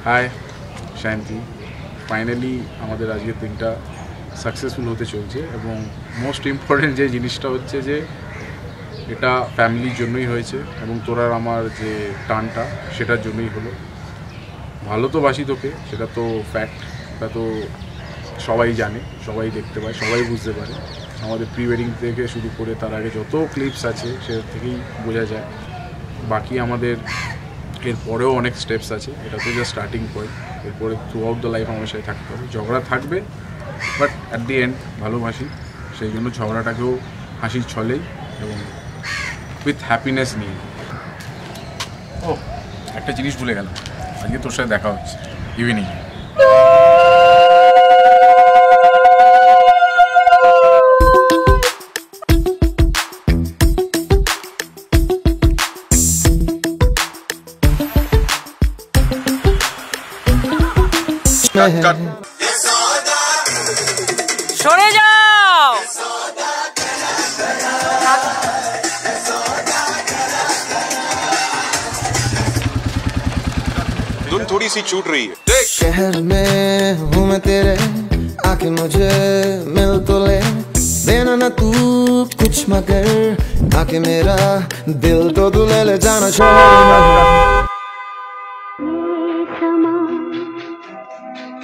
High শান্তি, finally আমাদের আজকের দিনটা সাকসেসফুল হতে চলছে এবং মোস্ট ইম্পর্টেন্ট যে জিনিসটা হচ্ছে যে এটা ফ্যামিলির জন্যই হয়েছে এবং তোরার আমার যে টানটা সেটার জন্যই হলো। ভালো তো বাসি তোকে, সেটা তো ফ্যাক্ট, এটা তো সবাই জানে, সবাই দেখতে পায়, সবাই বুঝতে পারে। আমাদের প্রি ওয়েডিং থেকে শুরু করে তার আগে যত ক্লিপস আছে সেটা থেকেই বোঝা যায়। বাকি আমাদের এরপরেও অনেক স্টেপস আছে, এটা তো জাস্ট স্টার্টিং পয়েন্ট। এরপরে থ্রু আউট দ্য লাইফ আমার সাথে থাকতে হবে, ঝগড়া থাকবে, বাট অ্যাট দি এন্ড ভালোবাসি, সেই জন্য ঝগড়াটাকেও হাসির ছলেই এবং উইথ হ্যাপিনেস নিয়ে। ও একটা জিনিস ভুলে গেলাম, আজকে তোর সাথে দেখা হচ্ছে ইভিনিং। সরে যাও। धुन थोड़ी सी छूट रही है। शहर में हूँ मैं तेरे, आके मुझे मिल तो ले, देना ना तू कुछ मगर आके मेरा दिल तो तू ले जाना छोड़।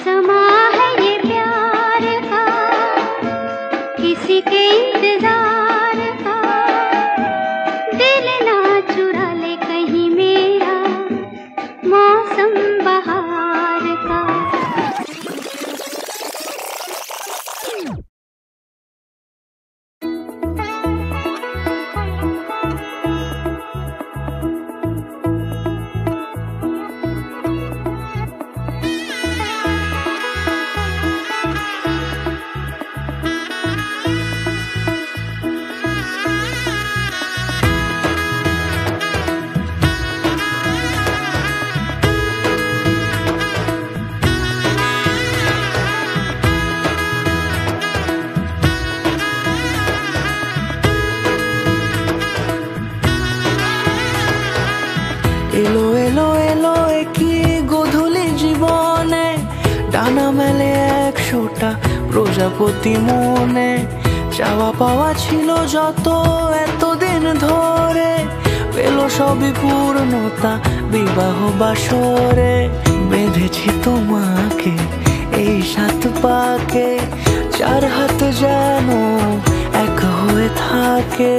समा है ये प्यार का, किसी के इंतजार का, दिल ना चुरा ले कहीं मेरा मौसम बहार का। এলো এলো এলো একই গধূলি জীবনে, ডানা মেলে 100টা প্রজাপতি মনে। চাওয়া পাওয়া ছিল যত এতদিন ধরে, পেল সবই পূর্ণতা বিবাহ বাসরে। বেঁধেছি তোমাকে এই 7 পাকে, 4 হাত যেন এক হয়ে থাকে।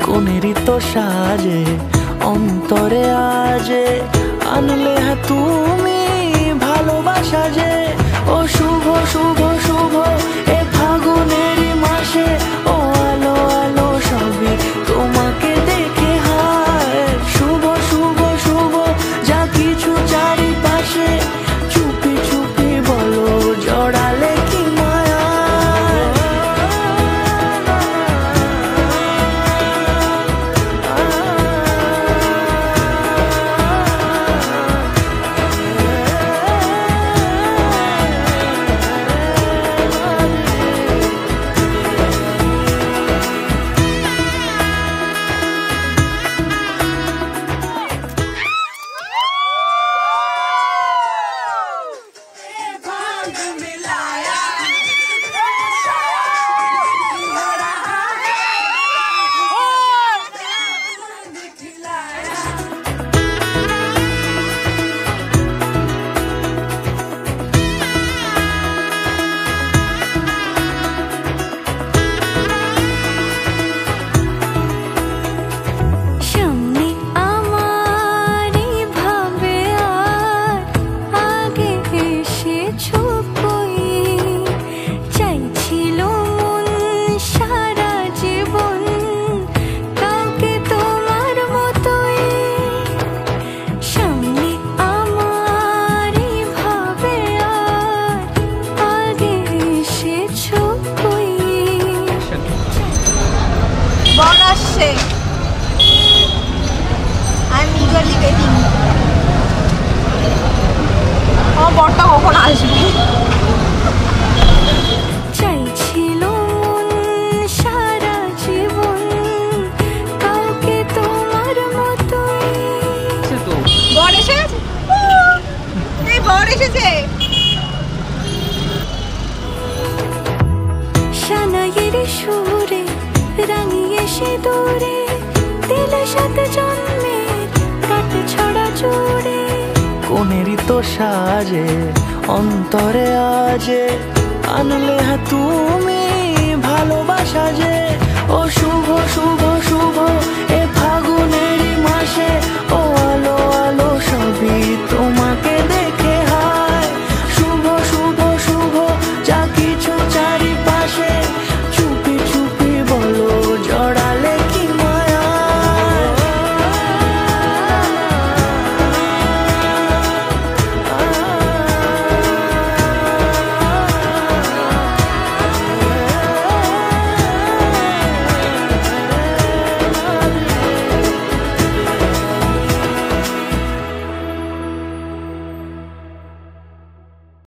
কোনেরই তো সাজে অন্তরে আজে, আনলে হ্যাঁ তুমি ভালোবাসা যে। ও শুভ শুভ শুভ এ ফাগুনেরই মাসে, ও আলো আলো সবই তোমাকে দেখে হায়। শুভ শুভ শুভ যা কিছু চারিপাশে, চুপি চুপি বলো জড়ালে কি মায়া। I'm eagerly waiting. আমার বরটা কখন আসবে? চাইছিল সারা জীবন কাউকে তোমার মতোই। বর এসে গেছে? এই বর সুরে রাঙিয়ে সে দূরে দিলে সাত জন্মের কাট ছড়া জোড়ে কোনেরই তো সাজে অন্তরে আজে আনলে হ্যাঁ তুমি